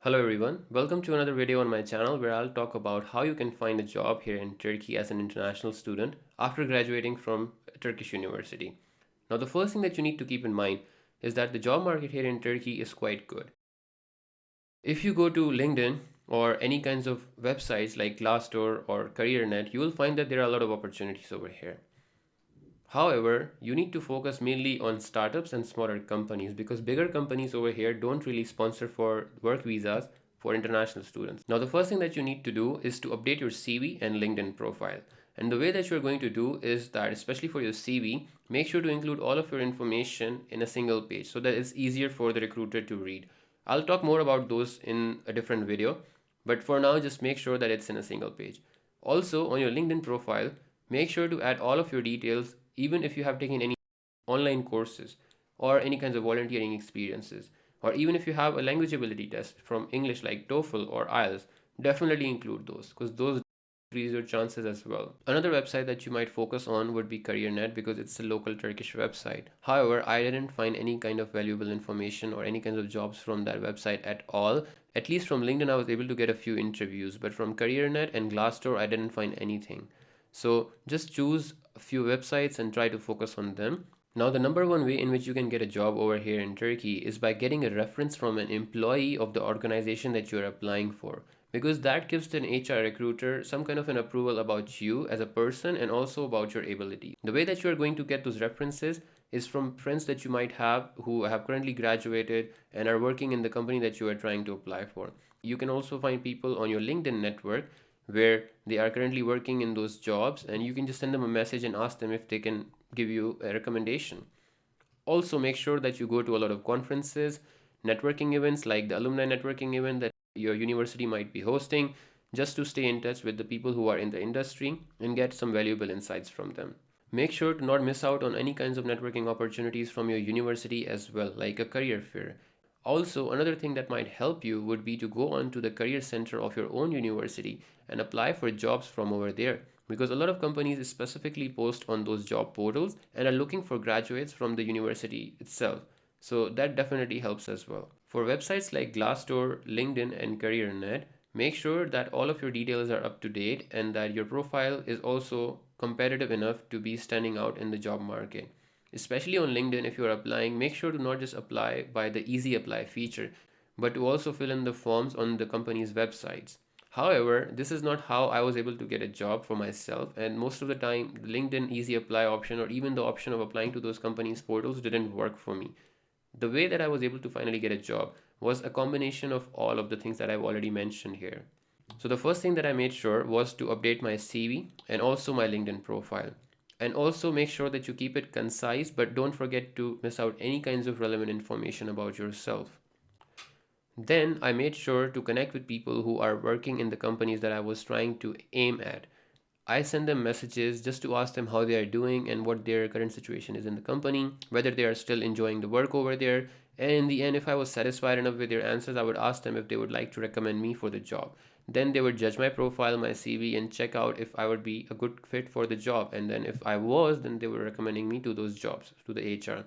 Hello everyone, welcome to another video on my channel where I'll talk about how you can find a job here in Turkey as an international student after graduating from a Turkish university. Now the first thing that you need to keep in mind is that the job market here in Turkey is quite good. If you go to LinkedIn or any kinds of websites like Glassdoor or CareerNet, you will find that there are a lot of opportunities over here. However, you need to focus mainly on startups and smaller companies because bigger companies over here don't really sponsor for work visas for international students. Now, the first thing that you need to do is to update your CV and LinkedIn profile. And the way that you're going to do is that, especially for your CV, make sure to include all of your information in a single page so that it's easier for the recruiter to read. I'll talk more about those in a different video, but for now, just make sure that it's in a single page. Also, on your LinkedIn profile, make sure to add all of your details even if you have taken any online courses or any kinds of volunteering experiences, or even if you have a language ability test from English like TOEFL or IELTS, definitely include those because those increase your chances as well. Another website that you might focus on would be CareerNet because it's a local Turkish website. However, I didn't find any kind of valuable information or any kinds of jobs from that website at all. At least from LinkedIn, I was able to get a few interviews, but from CareerNet and Glassdoor, I didn't find anything. So just choose a few websites and try to focus on them. Now, the number one way in which you can get a job over here in Turkey is by getting a reference from an employee of the organization that you're applying for, because that gives an HR recruiter some kind of an approval about you as a person and also about your ability. The way that you're going to get those references is from friends that you might have who have currently graduated and are working in the company that you are trying to apply for. You can also find people on your LinkedIn network where they are currently working in those jobs, and you can just send them a message and ask them if they can give you a recommendation. Also, make sure that you go to a lot of conferences, networking events like the alumni networking event that your university might be hosting, just to stay in touch with the people who are in the industry and get some valuable insights from them. Make sure to not miss out on any kinds of networking opportunities from your university as well, like a career fair. Also, another thing that might help you would be to go on to the career center of your own university and apply for jobs from over there, because a lot of companies specifically post on those job portals and are looking for graduates from the university itself. So that definitely helps as well. For websites like Glassdoor, LinkedIn, and CareerNet, make sure that all of your details are up to date and that your profile is also competitive enough to be standing out in the job market. Especially on LinkedIn, if you're applying, make sure to not just apply by the easy apply feature, but to also fill in the forms on the company's websites. However, this is not how I was able to get a job for myself, and most of the time, the LinkedIn easy apply option or even the option of applying to those companies' portals didn't work for me. The way that I was able to finally get a job was a combination of all of the things that I've already mentioned here. So the first thing that I made sure was to update my CV and also my LinkedIn profile. And also make sure that you keep it concise, but don't forget to miss out any kinds of relevant information about yourself. Then I made sure to connect with people who are working in the companies that I was trying to aim at. I send them messages just to ask them how they are doing and what their current situation is in the company, whether they are still enjoying the work over there. And in the end, if I was satisfied enough with their answers, I would ask them if they would like to recommend me for the job. Then they would judge my profile, my CV, and check out if I would be a good fit for the job. And then if I was, then they were recommending me to those jobs, to the HR.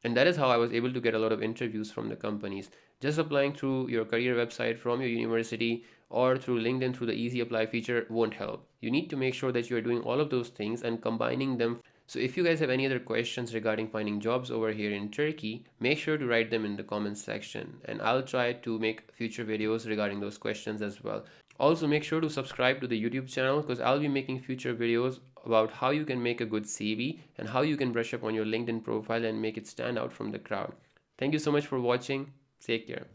And that is how I was able to get a lot of interviews from the companies. Just applying through your career website from your university or through LinkedIn through the easy apply feature won't help. You need to make sure that you are doing all of those things and combining them. So if you guys have any other questions regarding finding jobs over here in Turkey, make sure to write them in the comments section and I'll try to make future videos regarding those questions as well. Also, make sure to subscribe to the YouTube channel because I'll be making future videos about how you can make a good CV and how you can brush up on your LinkedIn profile and make it stand out from the crowd. Thank you so much for watching. Take care.